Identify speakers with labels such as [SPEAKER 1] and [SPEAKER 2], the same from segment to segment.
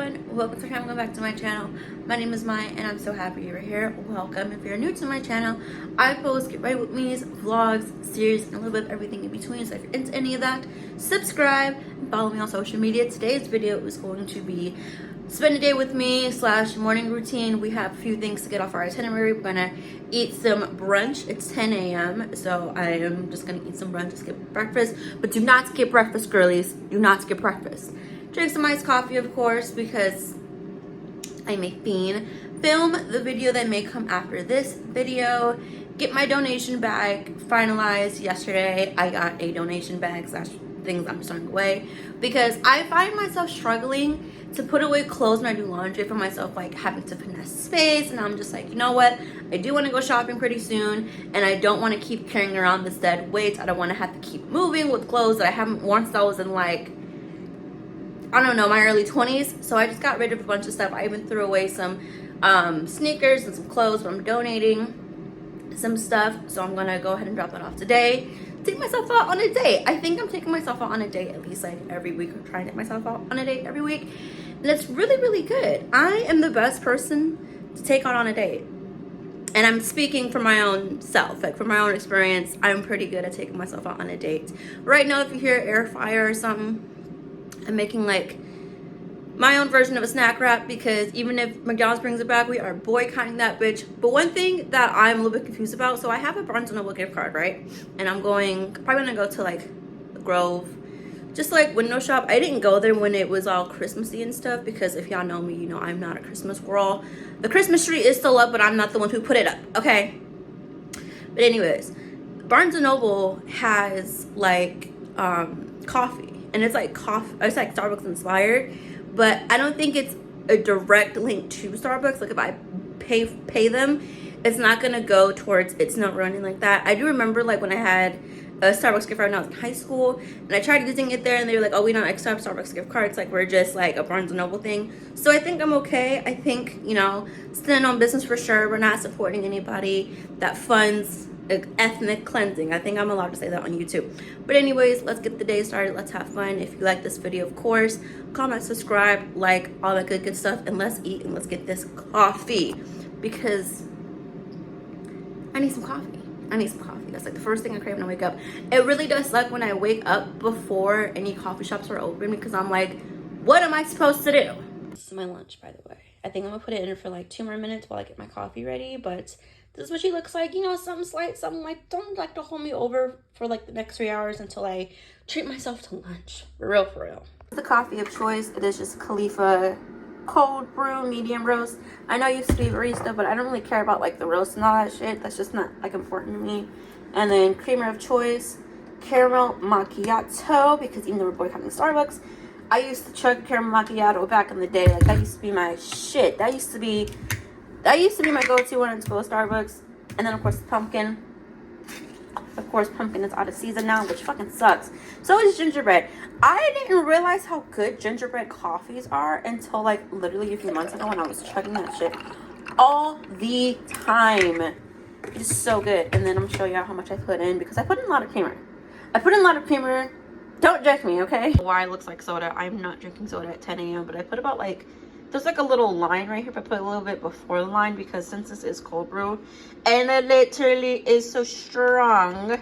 [SPEAKER 1] everyone, welcome to welcome back to my channel. My name is Maya and I'm so happy you're here. Welcome. If you're new to my channel, I post get right with me's, vlogs, series, and a little bit of everything in between. So if you're into any of that, subscribe and follow me on social media. Today's video is going to be spend a day with me / morning routine. We have a few things to get off our itinerary. We're gonna eat some brunch. It's 10 a.m. so I am just gonna eat some brunch, skip breakfast. But do not skip breakfast, girlies. Do not skip breakfast. Drink some iced coffee, of course, because I'm a fiend. Film the video that may come after this video. Get my donation bag finalized yesterday. I got a donation bag / things I'm throwing away because I find myself struggling to put away clothes when I do laundry for myself, like having to finesse space. And I'm just like, you know what? I do want to go shopping pretty soon, and I don't want to keep carrying around this dead weight. I don't want to have to keep moving with clothes that I haven't worn since I was in, like, I don't know, my early 20s. So I just got rid of a bunch of stuff. I even threw away some sneakers and some clothes, but I'm donating some stuff. So I'm gonna go ahead and drop that off today. Take myself out on a date. I think I'm taking myself out on a date at least like every week. I'm trying to take myself out on a date every week. And it's really, really good. I am the best person to take on a date. And I'm speaking for my own self, like from my own experience. I'm pretty good at taking myself out on a date. Right now, if you hear air fryer or something, I'm making like my own version of a snack wrap, because even if McDonald's brings it back, we are boycotting that bitch. But one thing that I'm a little bit confused about, so I have a Barnes & Noble gift card, right? And I'm probably gonna go to like the Grove, just like window shop. I didn't go there when it was all Christmassy and stuff, because if y'all know me, you know I'm not a Christmas girl. The Christmas tree is still up, but I'm not the one who put it up, okay? But anyways, Barnes & Noble has like coffee, and it's like coffee, it's like Starbucks inspired, but I don't think it's a direct link to Starbucks. Like if I pay them, it's not gonna go towards It's Not Running like that. I do remember like when I had a Starbucks gift card when I was in high school, and I tried using it there, and they were like, oh, we don't accept Starbucks gift cards, like we're just like a Barnes & Noble thing. So I think I'm okay. I think, you know, standing on business for sure. We're not supporting anybody that funds ethnic cleansing. I think I'm allowed to say that on YouTube. But anyways, let's get the day started. Let's have fun. If you like this video, of course, comment, subscribe, like, all that good stuff, and let's eat and let's get this coffee, because I need some coffee. I need some coffee. That's like the first thing I crave when I wake up. It really does suck when I wake up before any coffee shops are open, because I'm like, what am I supposed to do? This is my lunch, by the way. I think I'm gonna put it in for like 2 more minutes while I get my coffee ready, but this is what she looks like. You know, something slight, something like, don't like to hold me over for like the next 3 hours until I treat myself to lunch. For real. The coffee of choice, it is just Khalifa cold brew medium roast. I know I used to be a barista, but I don't really care about like the roast and all that shit. That's just not like important to me. And then creamer of choice, caramel macchiato, because even though we're boycotting Starbucks, I used to chug caramel macchiato back in the day. Like that used to be my shit. That used to be my go-to when I was go to Starbucks. And then of course pumpkin. Of course, pumpkin is out of season now, which fucking sucks. So is gingerbread. I didn't realize how good gingerbread coffees are until like literally a few months ago when I was chugging that shit all the time. It's so good. And then I'm gonna show you how much I put in, because I put in a lot of creamer. Don't judge me, okay? Why it looks like soda. I'm not drinking soda at 10 a.m. But I put about like, there's like a little line right here, but I put a little bit before the line, because since this is cold brew and it literally is so strong,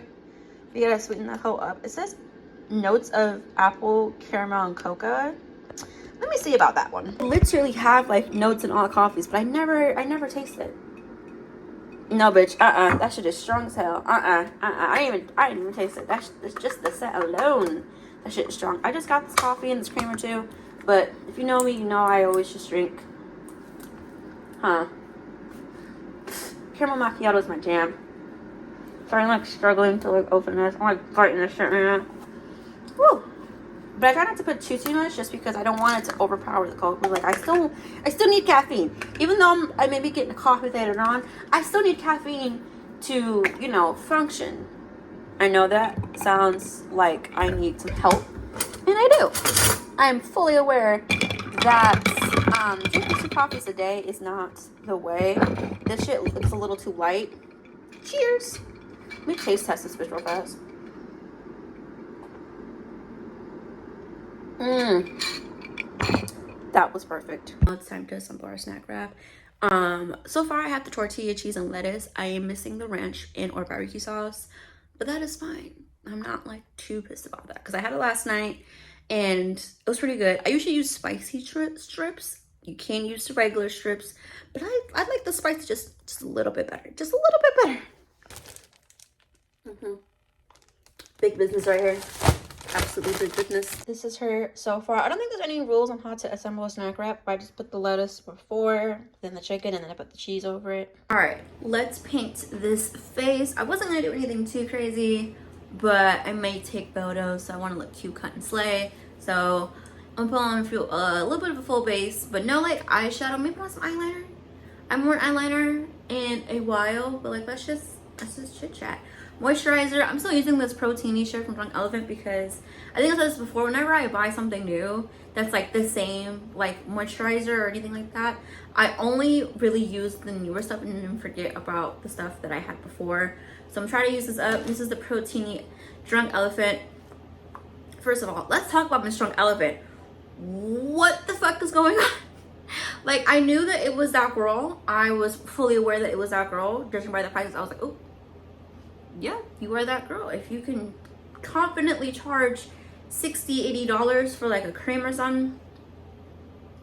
[SPEAKER 1] you gotta sweeten that hoe up. It says notes of apple, caramel, and cocoa. Let me see about that one. I literally have like notes in all coffees, but I never taste it. No, bitch. That shit is strong as hell. I didn't even taste it. That's just the set alone. That shit is strong. I just got this coffee and this creamer too. But if you know me, you know I always just drink. Caramel macchiato is my jam. Sorry, I'm like struggling to like open this. I'm like fighting this shit right now. Woo! But I try not to put too much, just because I don't want it to overpower the coffee. Like I still need caffeine. Even though I may be getting a coffee later on, I still need caffeine to, you know, function. I know that sounds like I need some help, and I do. I'm fully aware that drinking 2 coffees a day is not the way. This shit looks a little too light. Cheers. Let me taste test this bitch real fast. that was perfect. Now it's time to assemble our snack wrap. So far I have the tortilla, cheese, and lettuce. I am missing the ranch and or barbecue sauce, but that is fine. I'm not like too pissed about that because I had it last night and it was pretty good. I usually use spicy strips. You can use the regular strips, but I like the spicy just a little bit better. Just a little bit better. Big business right here. Absolutely big business. This is her so far. I don't think there's any rules on how to assemble a snack wrap. I just put the lettuce before, then the chicken, and then I put the cheese over it. All right, let's paint this face. I wasn't gonna do anything too crazy, but I may take photos, so I want to look cute, cut, and slay. So I'm putting on a little bit of a full base, but no like eyeshadow. Maybe not some eyeliner. I haven't worn eyeliner in a while, but like let's just chit chat. Moisturizer, I'm still using this Protein shirt from Drunk Elephant because I think I said this before, whenever I buy something new that's like the same like moisturizer or anything like that, I only really use the newer stuff and then forget about the stuff that I had before. So I'm trying to use this up. This is the Protein Drunk Elephant. First of all, let's talk about Miss Drunk Elephant. What the fuck is going on? Like, I knew that it was that girl. I was fully aware that it was that girl. Judging by the prices, I was like, oh, yeah, you are that girl. If you can confidently charge $60, $80 for like a cream or something,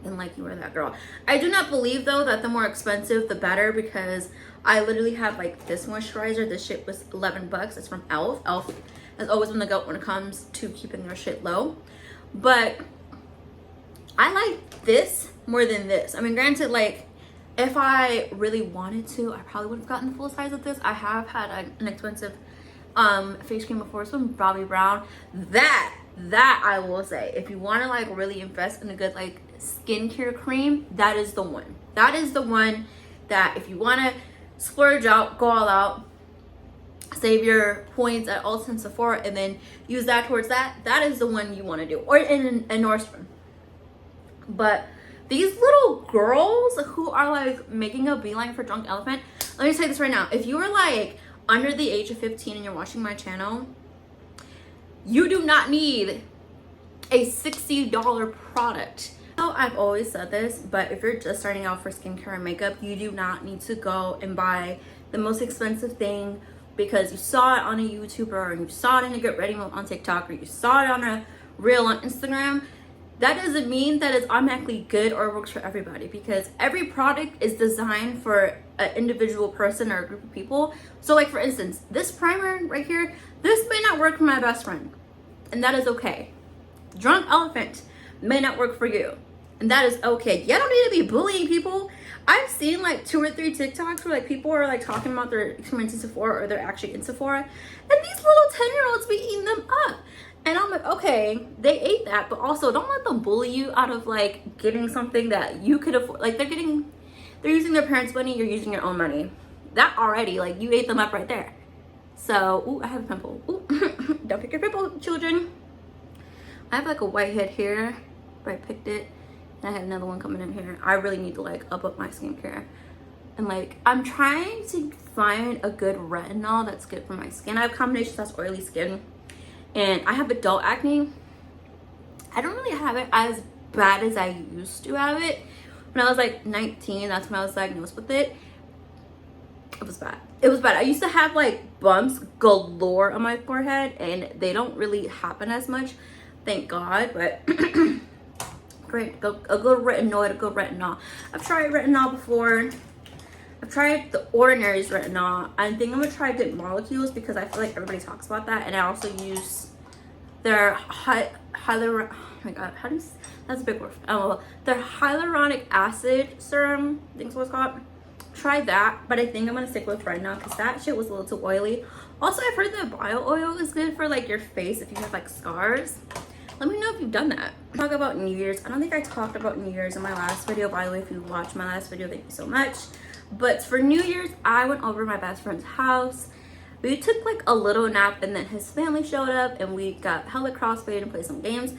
[SPEAKER 1] then like you are that girl. I do not believe though that the more expensive the better, because I literally have like this moisturizer. This shit was 11 bucks. It's from Elf. Elf has always been the goat when it comes to keeping their shit low. But I like this more than this. I mean, granted, like if I really wanted to, I probably would have gotten the full size of this. I have had an expensive face cream before. It's from Bobbi Brown. That I will say, if you want to like really invest in a good like skincare cream, that is the one. That is the one that if you want to splurge out, go all out, save your points at Ulta and Sephora, and then use that towards that. That is the one you want to do, or in Nordstrom. But these little girls who are like making a beeline for Drunk Elephant, let me say this right now. If you are like under the age of 15 and you're watching my channel, you do not need a $60 product. So I've always said this, but if you're just starting out for skincare and makeup, you do not need to go and buy the most expensive thing because you saw it on a YouTuber, or you saw it in a Get Ready Mode on TikTok, or you saw it on a reel on Instagram. That doesn't mean that it's automatically good or works for everybody, because every product is designed for an individual person or a group of people. So like for instance, this primer right here, this may not work for my best friend, and that is okay. Drunk Elephant may not work for you, and that is okay. You don't need to be bullying people. I've seen like 2 or 3 TikToks where like people are like talking about their experience in Sephora, or they're actually in Sephora, and these little 10-year-olds be eating them up. And I'm like, okay, they ate that, but also don't let them bully you out of like getting something that you could afford. Like they're using their parents' money, you're using your own money. That already, like you ate them up right there. So, ooh, I have a pimple. Ooh, don't pick your pimple, children. I have like a whitehead here, but I picked it. And I had another one coming in here. I really need to like up my skincare. And like, I'm trying to find a good retinol that's good for my skin. I have combinations that's oily skin. And I have adult acne. I don't really have it as bad as I used to have it. When I was like 19, that's when I was diagnosed with it. It was bad. It was bad. I used to have like bumps galore on my forehead, and they don't really happen as much, thank God. But great, a good retinol. I've tried retinol before. I've tried the Ordinary's retinol. I think I'm gonna try Good Molecules because I feel like everybody talks about that. And I also use their oh my god, that's a big word. Oh, their hyaluronic acid serum, I think that's what it's called. Try that, but I think I'm gonna stick with retinol because that shit was a little too oily. Also, I've heard that bio oil is good for like your face if you have like scars. Let me know if you've done that. Talk about New Year's. I don't think I talked about New Year's in my last video. By the way, if you watched my last video, thank you so much. But for New Year's, I went over to my best friend's house. We took like a little nap, and then his family showed up, and we got hella crossfaded and played some games.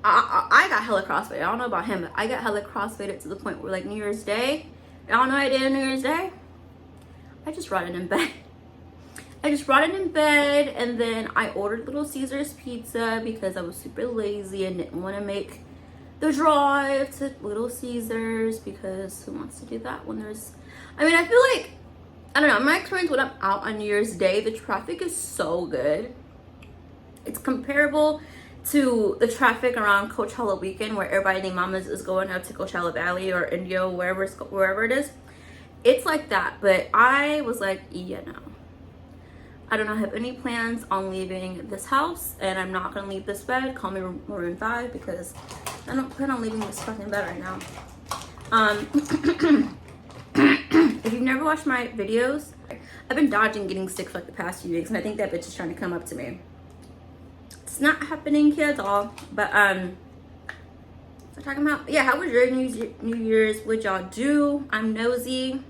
[SPEAKER 1] I got hella crossfaded. I don't know about him, but I got hella crossfaded to the point where like New Year's Day, y'all know what I did on New Year's Day? I just rotted in bed. And then I ordered Little Caesars pizza because I was super lazy and didn't want to make the drive to Little Caesars, because who wants to do that when there's, I mean, I feel like, I don't know, in my experience when I'm out on New Year's Day, the traffic is so good. It's comparable to the traffic around Coachella weekend, where everybody named Mamas is going out to Coachella Valley or Indio, wherever it is. It's like that. But I was like, yeah, no, I do not have any plans on leaving this house, and I'm not gonna leave this bed. Call me Maroon 5, because I don't plan on leaving this fucking bed right now. If you've never watched my videos, I've been dodging getting sick for like the past few weeks, and I think that bitch is trying to come up to me. It's not happening here at all. But so talking about, yeah, how was your New Year's? What y'all do? I'm nosy.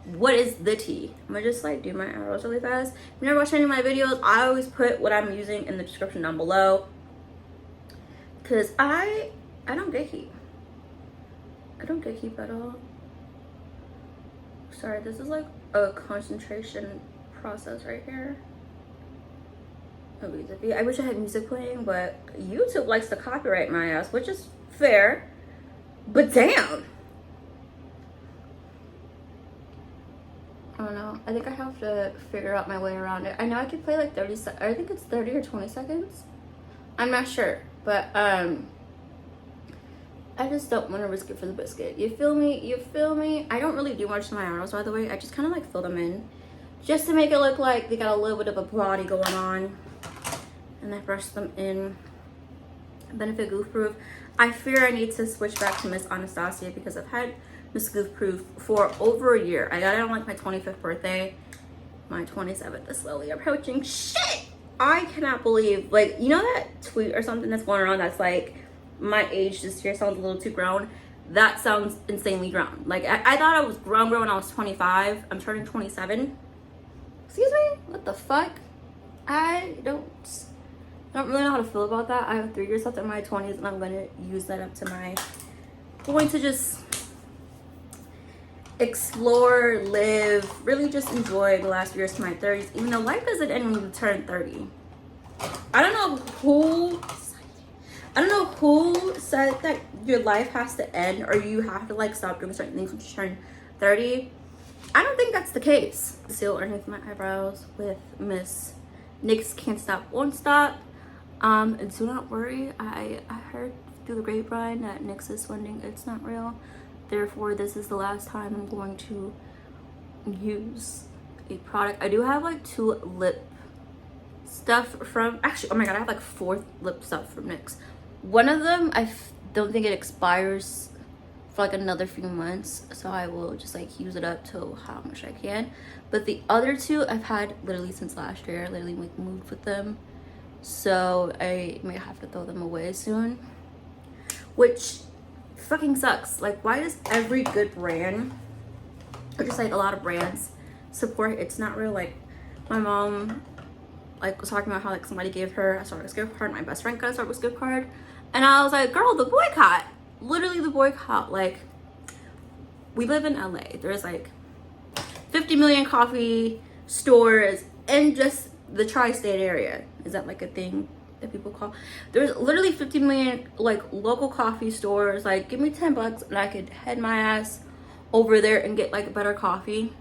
[SPEAKER 1] What is the tea? I'm gonna just like do my arrows really fast. If you never watched any of my videos, I always put what I'm using in the description down below, because I don't gatekeep. I don't gatekeep at all. Sorry, this is like a concentration process right here. I wish I had music playing, but YouTube likes to copyright my ass, which is fair, but damn. I don't know. I think I have to figure out my way around it. I know I could play like 30 seconds. I think it's 30 or 20 seconds. I'm not sure, but I just don't want to risk it for the biscuit. You feel me? You feel me? I don't really do much to my arrows, by the way. I just kind of like fill them in just to make it look like they got a little bit of a body going on. And I brush them in. Benefit Goof Proof. I fear I need to switch back to Miss Anastasia, because I've had Miss Goof Proof for over a year. I got it on like my 25th birthday. My 27th is slowly approaching. Shit! I cannot believe, like, you know that tweet or something that's going around that's like, my age this year sounds a little too grown? That sounds insanely grown. Like, I thought I was grown when I was 25. I'm turning 27. Excuse me? What the fuck? I don't really know how to feel about that. I have 3 years left in my 20s, and I'm going to use that up to my point to just explore, live, really just enjoy the last years to my 30s, even though life doesn't end when you turn 30. I don't know who said that your life has to end, or you have to like stop doing certain things when you turn 30. I don't think that's the case. Seal underneath my eyebrows with Miss NYX Can't Stop Won't Stop. And do not worry, I heard through the grapevine that NYX is funding It's Not Real. Therefore, this is the last time I'm going to use a product. I do have like 2 lip stuff from, actually, oh my god, I have like 4 lip stuff from NYX. One of them, don't think it expires for like another few months, so I will just like use it up to how much I can. But the other 2 I've had literally since last year. I literally like moved with them, so I may have to throw them away soon, which fucking sucks. Like, why does every good brand, or just like a lot of brands, support It's Not Real? Like, my mom like was talking about how like somebody gave her a Starbucks gift card. My best friend got a Starbucks gift card, and I was like, girl, the boycott. Literally the boycott. Like, we live in LA. There's like 50 million coffee stores in just the tri-state area. Is that like a thing that people call? There's literally 50 million like local coffee stores. Like, give me $10 and I could head my ass over there and get like better coffee.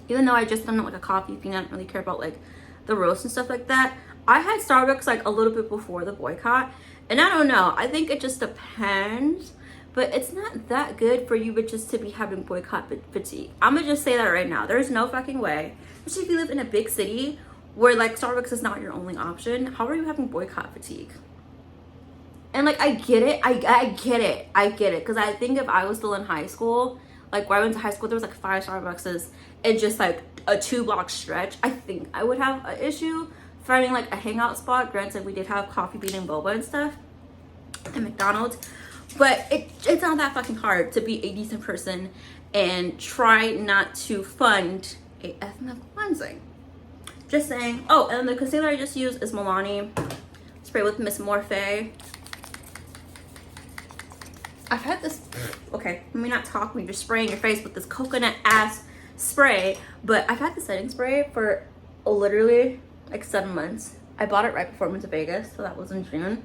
[SPEAKER 1] Even though I just am not like a coffee fiend, I don't really care about like the roast and stuff like that. I had Starbucks like a little bit before the boycott, and I don't know, I think it just depends, but it's not that good for you bitches to be having boycott fatigue. I'm gonna just say that right now. There's no fucking way, especially if you live in a big city where like Starbucks is not your only option. How are you having boycott fatigue? And like, I get it, I get it, because I think if I was still in high school, like where I went to high school, there was like 5 Starbuckses in just like a 2-block stretch. I think I would have an issue finding like a hangout spot. Granted, we did have Coffee Bean and Boba and stuff at McDonald's, but it's not that fucking hard to be a decent person and try not to fund a ethnic cleansing. Just saying. Oh, and the concealer I just used is Milani spray with Miss Morphe. I've had this, okay, let me not talk when you're spraying your face with this coconut ass spray, but I've had the setting spray for literally like 7 months. I bought it right before I went to Vegas, so that was in June.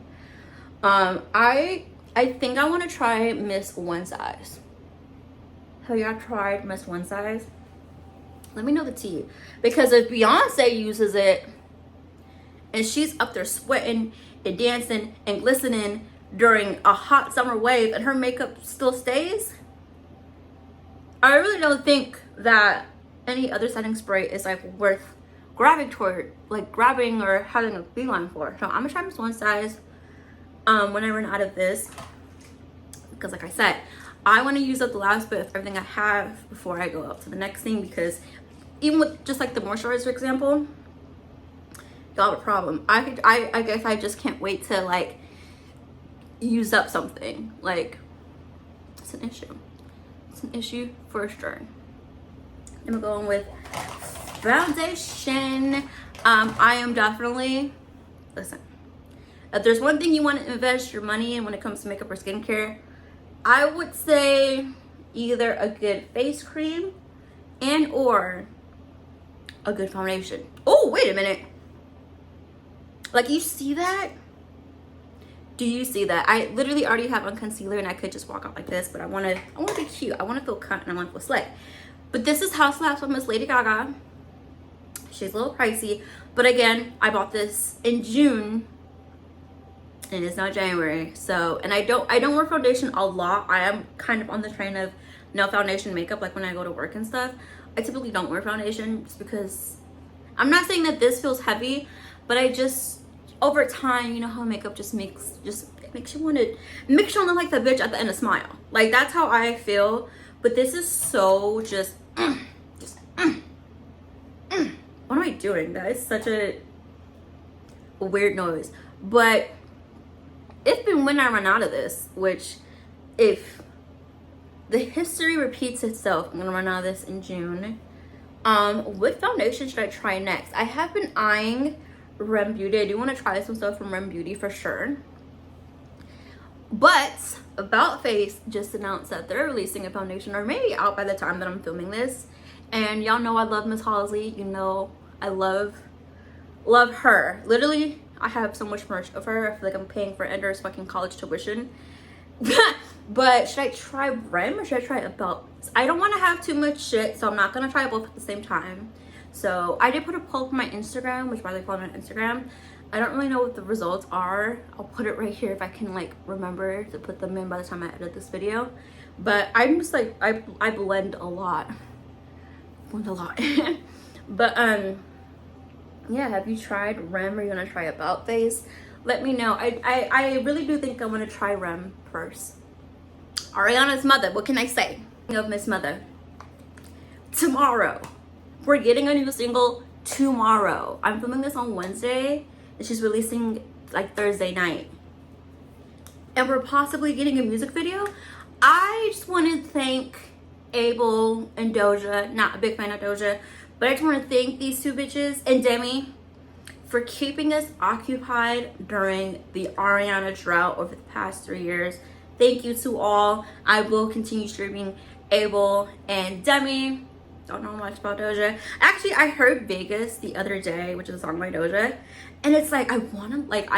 [SPEAKER 1] I I think I want to try Miss One Size. Have y'all tried Miss One Size? Let me know the tea. Because if Beyonce uses it and she's up there sweating and dancing and glistening during a hot summer wave and her makeup still stays, I really don't think that any other setting spray is like worth grabbing toward, like grabbing or having a beeline for. So I'm gonna try Miss One Size when I run out of this, because like I said, I want to use up the last bit of everything I have before I go up to the next thing. Because even with just like the moisturizer example, y'all have a problem. I guess I just can't wait to like use up something. Like, it's an issue. It's an issue for sure. I'm going with foundation. I am definitely, listen, if there's one thing you want to invest your money in when it comes to makeup or skincare, I would say either a good face cream and or a good foundation. Oh, wait a minute. Like, you see that? Do you see that? I literally already have on concealer and I could just walk out like this, but I want to be cute. I want to feel cunt and I want to feel slay. But this is House Labs from Miss Lady Gaga. She's a little pricey, but again, I bought this in June and it's now January. So, and I don't wear foundation a lot. I am kind of on the train of no foundation makeup. Like when I go to work and stuff, I typically don't wear foundation just because, I'm not saying that this feels heavy, but I just, over time, you know how makeup just makes you want to make sure you look like the bitch at the end of Smile. Like, that's how I feel. But this is so what am I doing? That is such a weird noise. But if and when I run out of this, which if the history repeats itself, I'm gonna run out of this in June. What foundation should I try next? I have been eyeing Rem Beauty. I do want to try some stuff from Rem Beauty for sure. But About Face just announced that they're releasing a foundation, or maybe out by the time that I'm filming this. And y'all know I love Miss Halsey. You know I love her. Literally, I have so much merch of her. I feel like I'm paying for Ender's fucking college tuition. But should I try Rem or should I try About? I don't want to have too much shit, so I'm not gonna try both at the same time. So I did put a poll on my Instagram, which by the way, follow me on Instagram. I don't really know what the results are. I'll put it right here if I can like remember to put them in by the time I edit this video. But I'm just like, I blend a lot. But yeah, have you tried Rem or you gonna try About Face? Let me know. I really do think I want to try Rem first. Ariana's mother, what can I say of Miss Mother? Tomorrow, we're getting a new single tomorrow. I'm filming this on Wednesday and she's releasing like Thursday night. And we're possibly getting a music video. I just want to thank Abel and Doja. Not a big fan of Doja, but I just want to thank these two bitches and Demi for keeping us occupied during the Ariana drought over the past 3 years. Thank you to all. I will continue streaming Abel and Demi. Don't know much about Doja. Actually, I heard Vegas the other day, which is a song by Doja, and it's like I want to like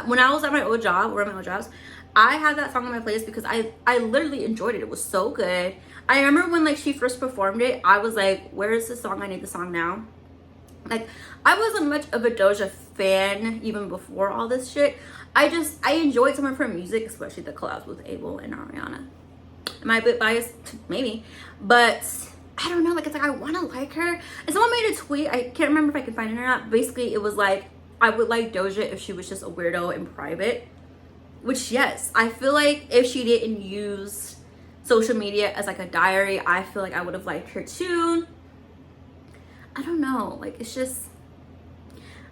[SPEAKER 1] when I was at my old job, or my old jobs, I had that song on my playlist because I literally enjoyed it. It was so good. I remember when like she first performed it, I was like, where is the song? I need the song now. Like, I wasn't much of a Doja fan even before all this shit. I enjoyed some of her music, especially the collabs with Abel and Ariana. Am I a bit biased? Maybe. But I don't know, like, it's like I want to like her. And someone made a tweet, I can't remember if I can find it or not. Basically, it was like, I would like Doja if she was just a weirdo in private. Which, yes, I feel like if she didn't use social media as like a diary, I feel like I would have liked her too. I don't know, like, it's just,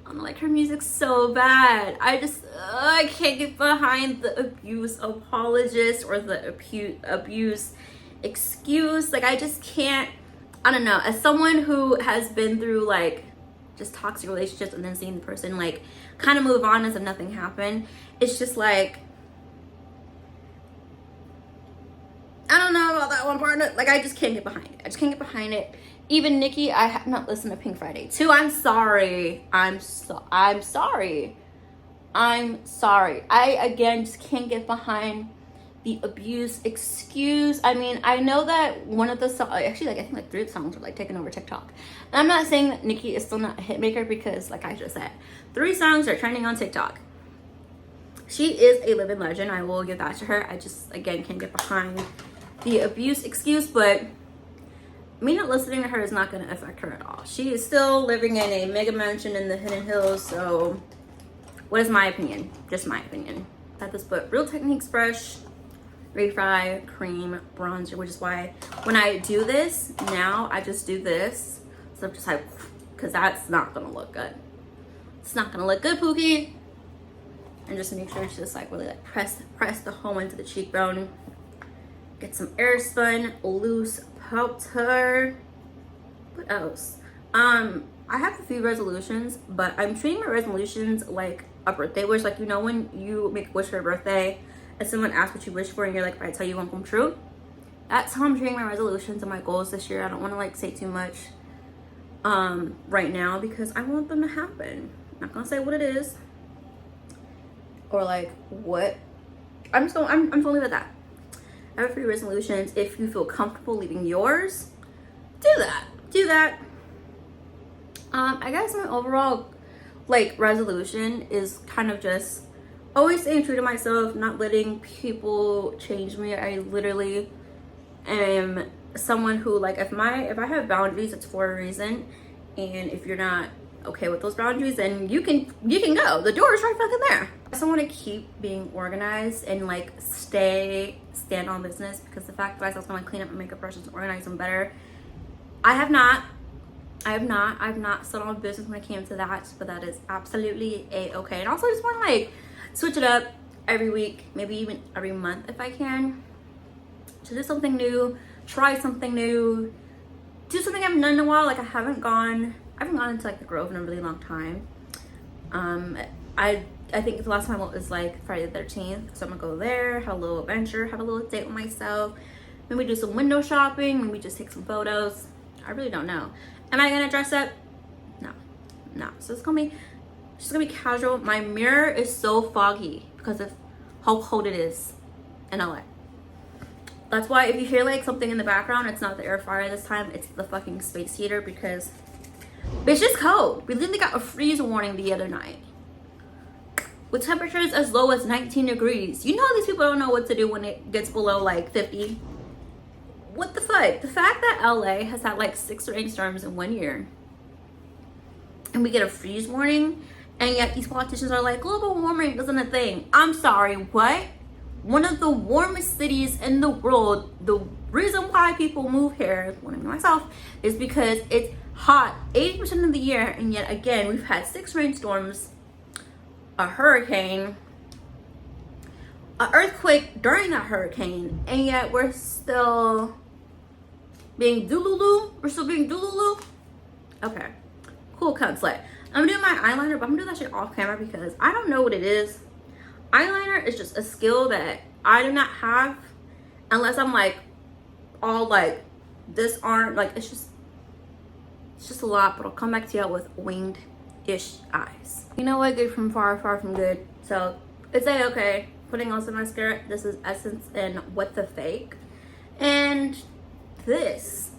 [SPEAKER 1] I don't like her music so bad. I can't get behind the abuse apologist or the abuse excuse. Like, I just can't, I don't know. As someone who has been through like just toxic relationships and then seeing the person like kind of move on as if nothing happened, it's just like, I don't know about that one part. Like, I just can't get behind it. I just can't get behind it. Even Nicki, I have not listened to Pink Friday 2. I'm sorry. I'm sorry. I, again, just can't get behind the abuse excuse. I mean, I know that one of the songs, actually, like I think like 3 of the songs are like taking over TikTok. And I'm not saying that Nicki is still not a hit maker, because like I just said, 3 songs are trending on TikTok. She is a living legend. I will give that to her. I just, again, can't get behind the abuse excuse, but me not listening to her is not going to affect her at all. She is still living in a mega mansion in the Hidden Hills. So what is my opinion? Just my opinion. That this put Real Techniques brush, refry, cream, bronzer, which is why when I do this now, I just do this. So I'm just like, because that's not going to look good. It's not going to look good, Pookie. And just make sure it's just like really like press the hole into the cheekbone. Get some airspun loose powder. What else? I have a few resolutions, but I'm treating my resolutions like a birthday wish. Like, you know, when you make a wish for your birthday and someone asks what you wish for and you're like, if I tell you, won't come true. That's how I'm treating my resolutions and my goals this year. I don't want to like say too much right now, because I want them to happen. I'm not gonna say what it is or like what. I'm just gonna leave it at that. I have 3 resolutions. If you feel comfortable leaving yours, do that. I guess my overall like resolution is kind of just always staying true to myself, not letting people change me. I literally am someone who, like, if I have boundaries, it's for a reason. And if you're not okay with those boundaries, then you can go. The door is right fucking there. I also want to keep being organized and like stand on business, because the fact that I also want to clean up my makeup brushes and organize them better. I have not stood on business when it came to that, but that is absolutely a-okay. And also I just want to like switch it up every week, maybe even every month if I can, to do something new, try something new, do something I haven't done in a while. Like I haven't gone into like the Grove in a really long time. I think the last time I went was like Friday the 13th, so I'm gonna go there, have a little adventure, have a little date with myself, maybe do some window shopping, maybe just take some photos. I really don't know. Am I gonna dress up? No. So it's gonna be casual. My mirror is so foggy because of how cold it is in LA. That's why if you hear like something in the background, it's not the air fryer this time, it's the fucking space heater, because it's just cold. We literally got a freeze warning the other night with temperatures as low as 19 degrees. You know these people don't know what to do when it gets below like 50. What the fuck? The fact that LA has had like 6 rainstorms in 1 year and we get a freeze warning, and yet these politicians are like, global warming isn't a thing. I'm sorry, what? One of the warmest cities in the world. The reason why people move here, including myself, is because it's hot 80% of the year, and yet again we've had 6 rainstorms, a hurricane, an earthquake during that hurricane, and yet we're still being doolulu. Okay, cool, cunt slut. I'm doing my eyeliner, but I'm doing that shit off camera because I don't know what it is. Eyeliner is just a skill that I do not have unless I'm like all like this arm. Like it's just a lot, but I'll come back to y'all with winged-ish eyes. You know what? Good from far, far from good. So it's okay. Putting on some mascara. This is Essence and What the Fake. And this,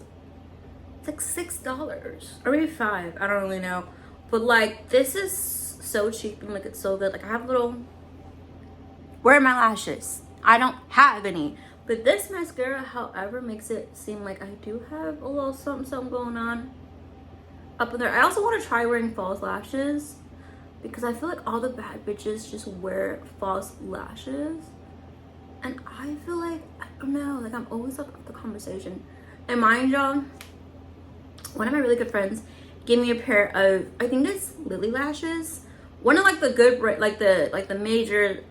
[SPEAKER 1] it's like $6 or maybe $5. I don't really know. But like this is so cheap and like it's so good. Like I have little, where are my lashes? I don't have any. But this mascara, however, makes it seem like I do have a little something going on up in there. I also want to try wearing false lashes because I feel like all the bad bitches just wear false lashes, and I feel like, I don't know, like I'm always up with the conversation. And mind y'all, one of my really good friends gave me a pair of, I think it's Lily lashes, one of like the good, like the major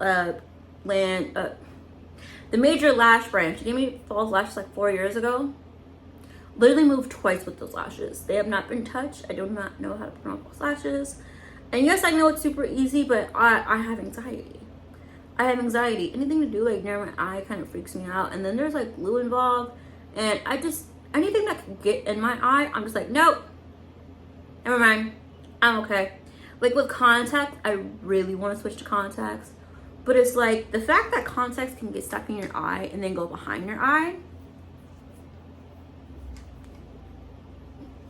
[SPEAKER 1] the major lash brand. She gave me false lashes like 4 years ago. Literally moved twice with those lashes. They have not been touched. I do not know how to put on false lashes. And yes, I know it's super easy, but I have anxiety. Anything to do like near my eye kind of freaks me out. And then there's like glue involved, and anything that can get in my eye, I'm just like, nope, never mind, I'm okay. Like with contact, I really want to switch to contacts, But it's like the fact that contacts can get stuck in your eye and then go behind your eye.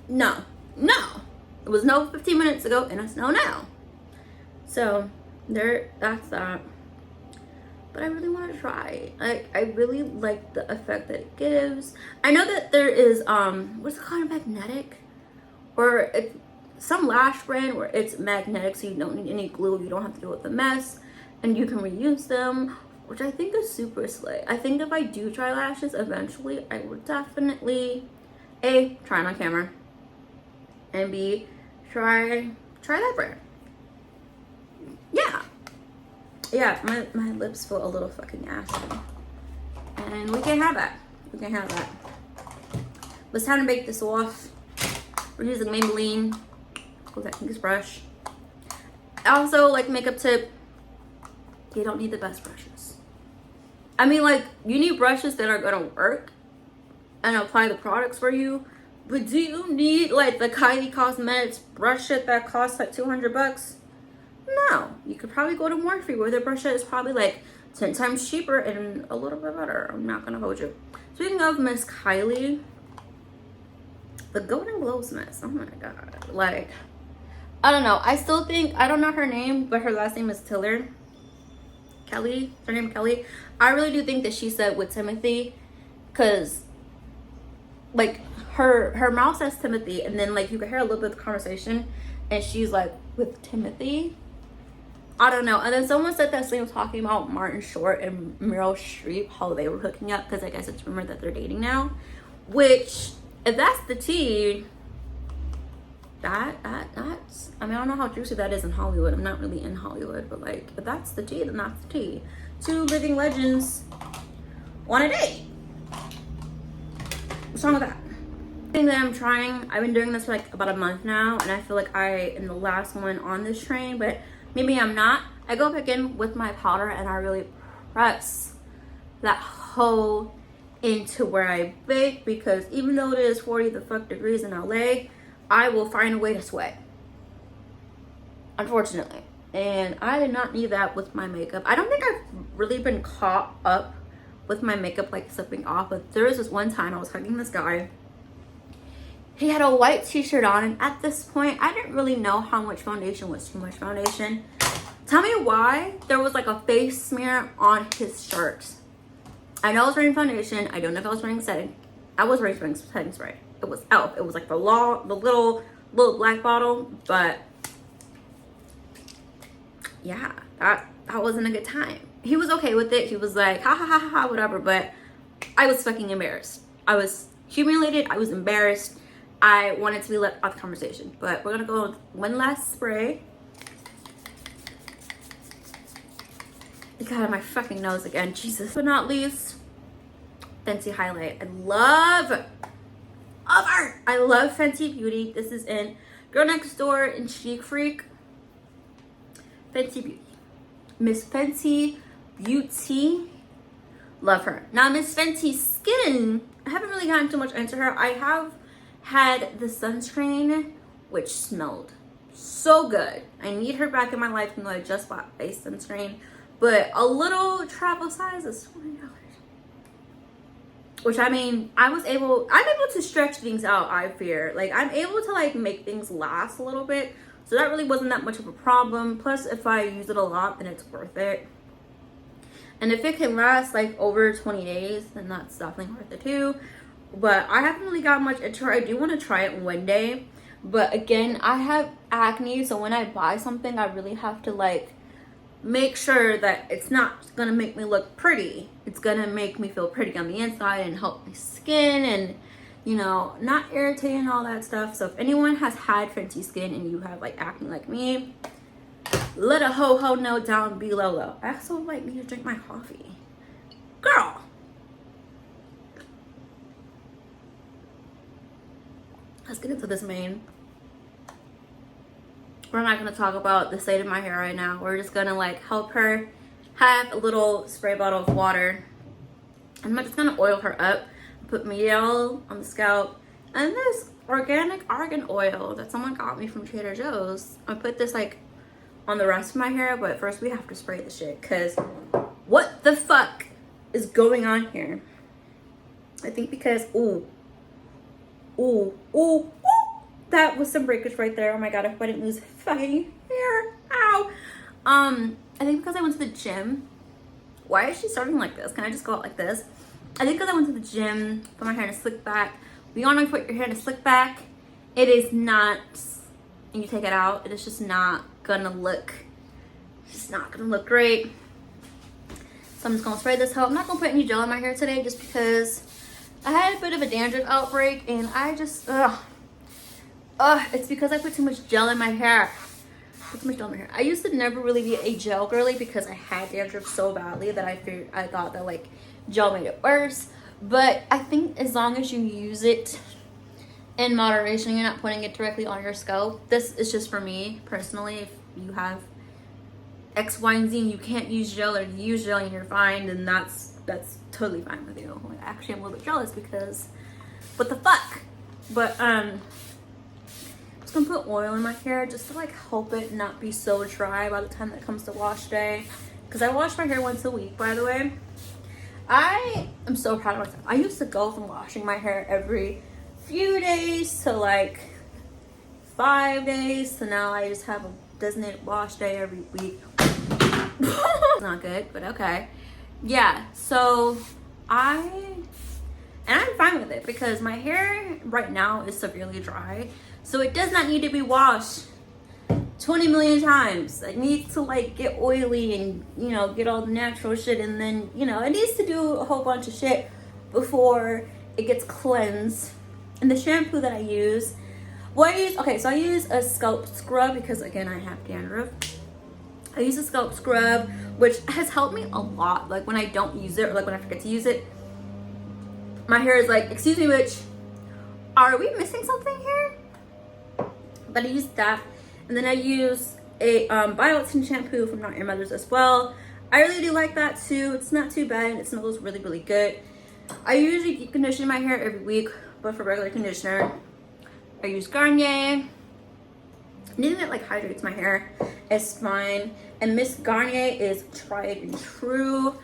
[SPEAKER 1] No. It was no 15 minutes ago and it's no now. So that's that. But I really want to try. I really like the effect that it gives. I know that there is what's it called, magnetic, or it's some lash brand where it's magnetic, so you don't need any glue, you don't have to deal with the mess, and you can reuse them, which I think is super slay. I think if I do try lashes eventually, I would definitely A, try it on camera, and B, try that brand. Yeah, my lips feel a little fucking ashy. And we can't have that. But it's time to bake this off. We're using Maybelline with that King's brush. Also, like, makeup tip, you don't need the best brushes. I mean, like, you need brushes that are gonna work and apply the products for you. But do you need, like, the Kylie Cosmetics brush set that costs like $200? No, you could probably go to Morphe where their brush set is probably like 10 times cheaper and a little bit better. I'm not gonna hold you. Speaking of Miss Kylie, the Golden Globes mess. Oh my god. Like, I don't know. I still think, I don't know her name, but her last name is Tiller. Kelly, her name Kelly. I really do think that she said with Timothy, because like her mouth says Timothy, and then like you can hear a little bit of the conversation, and she's like with Timothy. I don't know. And then someone said that Celine was talking about Martin Short and Meryl Streep, how they were hooking up, because I guess it's rumored that they're dating now. Which, if that's the tea, that's, I mean, I don't know how juicy that is in Hollywood. I'm not really in Hollywood, but like, if that's the tea, then that's the tea. Two living legends on a date. What's wrong with that? The thing that I'm trying, I've been doing this for like about a month now, and I feel like I am the last one on this train, but maybe I'm not. I go back in with my powder and I really press that hole into where I bake, because even though it is 40 the fuck degrees in LA, I will find a way to sweat, unfortunately. And I did not need that with my makeup. I don't think I've really been caught up with my makeup like slipping off, but there was this one time I was hugging this guy. He had a white t-shirt on, and at this point I didn't really know how much foundation was too much foundation. Tell me why there was like a face smear on his shirt. I know I was wearing foundation. I don't know if I was wearing setting. I was wearing setting spray. It was e.l.f. It was like the little black bottle, but yeah, that wasn't a good time. He was okay with it. He was like, ha ha ha ha, whatever, but I was fucking embarrassed. I was humiliated. I was embarrassed. I wanted to be let out the conversation, but we're gonna go with one last spray. It got on my fucking nose again, Jesus. But not least, Fenty highlight. I love her. I love Fenty Beauty. This is in Girl Next Door and Chic Freak. Fenty Beauty. Miss Fenty Beauty. Love her. Now, Miss Fenty Skin, I haven't really gotten too much into her. I have had the sunscreen, which smelled so good. I need her back in my life, even though I just bought face sunscreen. But a little travel size is $20. Which, I mean, I'm able to stretch things out, I fear. Like, I'm able to, like, make things last a little bit. So that really wasn't that much of a problem. Plus, if I use it a lot, then it's worth it. And if it can last, like, over 20 days, then that's definitely worth it, too. But I haven't really got much into her. I do want to try it one day. But, again, I have acne. So when I buy something, I really have to, like, make sure that it's not gonna make me look pretty. It's gonna make me feel pretty on the inside and help my skin and, you know, not irritate and all that stuff. So if anyone has had Fenty Skin and you have like acne like me, let a ho know down below though. I also like need to drink my coffee. Girl. Let's get into this mane. We're not going to talk about the state of my hair right now. We're just going to like help her have a little spray bottle of water. I'm just going to oil her up. Put medial on the scalp. And this organic argan oil that someone got me from Trader Joe's. I put this like on the rest of my hair, but first we have to spray the shit, because what the fuck is going on here? I think because, ooh, that was some breakage right there. Oh my god, I hope I didn't lose fucking hair. Ow. I think because I went to the gym. Why is she starting like this? Can I just go out like this? I think because I went to the gym, put my hair in a slick back. We all know you put your hair in a slick back, it is not, and you take it out, it is just not gonna look, great. So I'm just gonna spray this hoe. I'm not gonna put any gel in my hair today just because I had a bit of a dandruff outbreak, and I just, it's because I put too much gel in my hair. I used to never really be a gel girly because I had dandruff so badly that I thought that like gel made it worse. But I think as long as you use it in moderation, you're not putting it directly on your scalp. This is just for me personally. If you have X, Y, and Z and you can't use gel, or you use gel and you're fine, then that's totally fine with you. Actually, I'm a little bit jealous because what the fuck? But I'm just gonna put oil in my hair just to like help it not be so dry by the time that comes to wash day, because I wash my hair once a week, by the way. I am so proud of myself. I used to go from washing my hair every few days to like 5 days, so now I just have a designated wash day every week. Not good, but okay. Yeah, so I'm fine with it because my hair right now is severely dry, so it does not need to be washed 20 million times. It needs to like get oily and, you know, get all the natural shit, and then, you know, it needs to do a whole bunch of shit before it gets cleansed. And the shampoo that I use, I use a scalp scrub because again I have dandruff. I use a scalp scrub, which has helped me a lot. Like when I don't use it, or like when I forget to use it, my hair is like, excuse me, bitch, are we missing something here? But I use that. And then I use a biotin shampoo from Not Your Mother's as well. I really do like that too. It's not too bad and it smells really, really good. I usually deep condition my hair every week, but for regular conditioner, I use Garnier. Anything that like hydrates my hair is fine. And Miss Garnier is tried and true.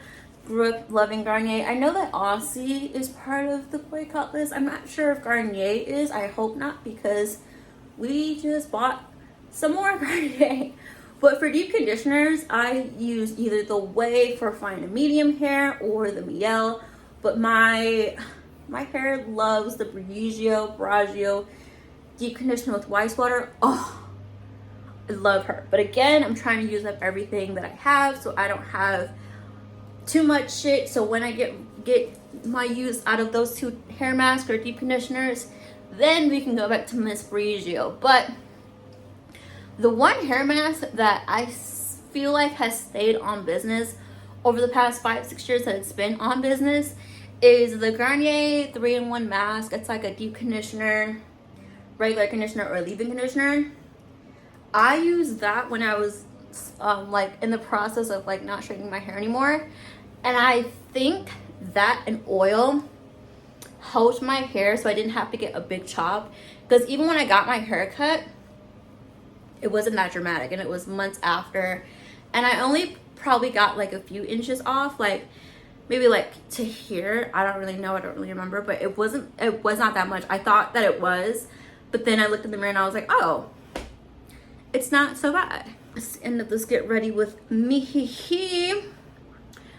[SPEAKER 1] Grew up loving Garnier. I know that Aussie is part of the boycott list. I'm not sure if Garnier is. I hope not, because we just bought some more Garnier. But for deep conditioners, I use either the Way for fine and medium hair or the Miel. But my hair loves the Bragio deep conditioner with Weiss water. Oh, I love her. But again, I'm trying to use up everything that I have so I don't have too much shit. So when I get my use out of those two hair masks or deep conditioners, then we can go back to Miss Bragio. But the one hair mask that I feel like has stayed on business over the past 5-6 years that it's been on business is the Garnier 3-in-1 mask. It's like a deep conditioner, regular conditioner, or leave-in conditioner. I used that when I was like in the process of like not straightening my hair anymore, and I think that and oil helped my hair so I didn't have to get a big chop, because even when I got my hair cut, it wasn't that dramatic, and it was months after, and I only probably got like a few inches off, like maybe like to here. I don't really know, I don't really remember, but it was not that much. I thought that it was, but then I looked in the mirror and I was like, oh, it's not so bad. Let's end up this get ready with me.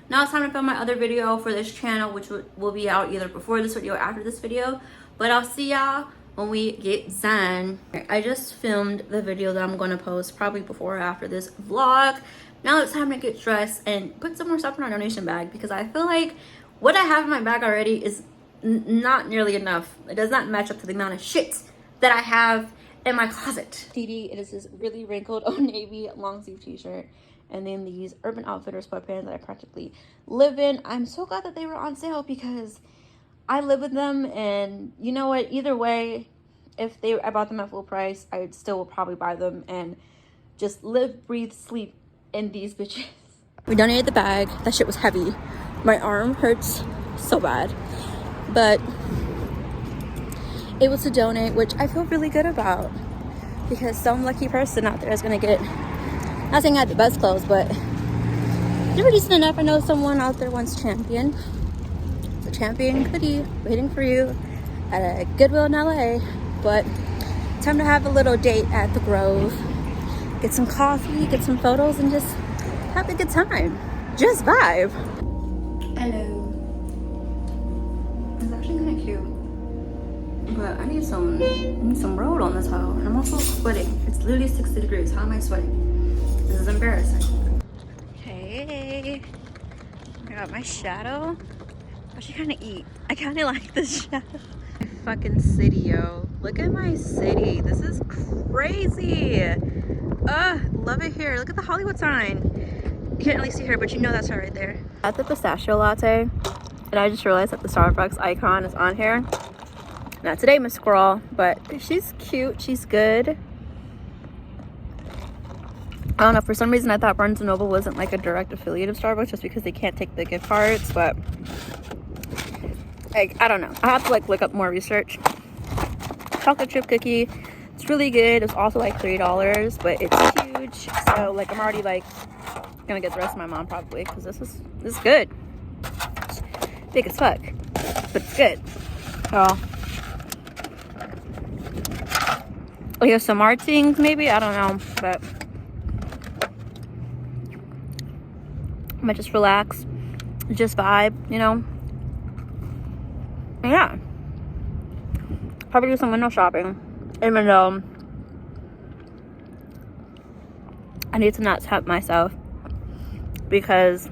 [SPEAKER 1] Now it's time to film my other video for this channel, which will be out either before this video or after this video, but I'll see y'all when we get done. I just filmed the video that I'm going to post probably before or after this vlog. Now it's time to get dressed and put some more stuff in our donation bag, because I feel like what I have in my bag already is not nearly enough. It does not match up to the amount of shit that I have in my closet. TD, it is this really wrinkled Old Navy long sleeve t-shirt, and then these Urban Outfitters sweatpants that I practically live in. I'm so glad that they were on sale because I live with them, and you know what, either way, if I bought them at full price, I still will probably buy them and just live, breathe, sleep in these bitches. We donated the bag. That shit was heavy. My arm hurts so bad, but it was to donate, which I feel really good about, because some lucky person out there is gonna get Not saying I had the best clothes, but they were decent enough. I know someone out there wants champion. It's a champion hoodie waiting for you at a Goodwill in LA. But time to have a little date at the Grove. Get some coffee, get some photos, and just have a good time. Just vibe. Hello. It's actually kind of cute. But I need some road on this hoe. I'm also sweating. It's literally 60 degrees. How am I sweating? This is embarrassing. Hey. I got my shadow. I should kind of eat. I kind of like this shadow. My fucking city, yo. Look at my city. This is crazy. Love it here. Look at the Hollywood sign. You can't really see her, but you know that's her right there. I got the pistachio latte, and I just realized that the Starbucks icon is on here. Not today, Miss Squirrel, but she's cute. She's good. I don't know, for some reason I thought Barnes & Noble wasn't like a direct affiliate of Starbucks just because they can't take the gift cards, but like, I don't know. I have to like look up more research. Chocolate chip cookie. It's really good. It's also like $3, but it's huge. So like I'm already like gonna get the rest of my mom probably because this is good. It's big as fuck, but it's good. So we have some more things maybe, I don't know, but I might just relax, just vibe, you know. And yeah, probably do some window shopping, even though I need to not tempt myself because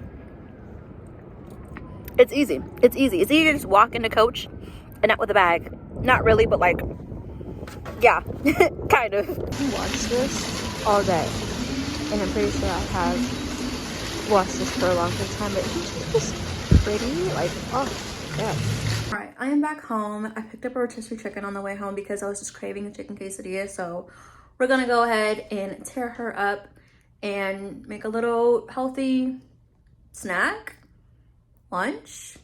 [SPEAKER 1] it's easy. It's easy to just walk into Coach and not with a bag. Not really, but like, yeah, kind of. I watched this all day, and I'm pretty sure I have watched this for a long time, but it's just pretty, like, oh yes. All right, I am back home. I picked up a rotisserie chicken on the way home because I was just craving a chicken quesadilla, so we're gonna go ahead and tear her up and make a little healthy snack, lunch,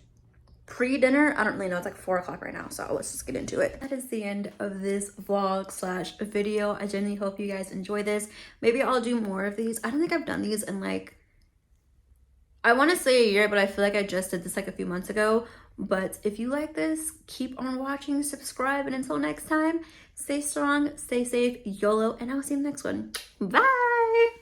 [SPEAKER 1] pre-dinner. I don't really know, it's like 4 o'clock right now, so let's just get into it. That is the end of this vlog slash video. I genuinely hope you guys enjoy this. Maybe I'll do more of these. I don't think I've done these in like, I want to say a year, but I feel like I just did this like a few months ago. But if you like this, keep on watching, subscribe, and until next time, stay strong, stay safe, YOLO, and I'll see you in the next one. Bye!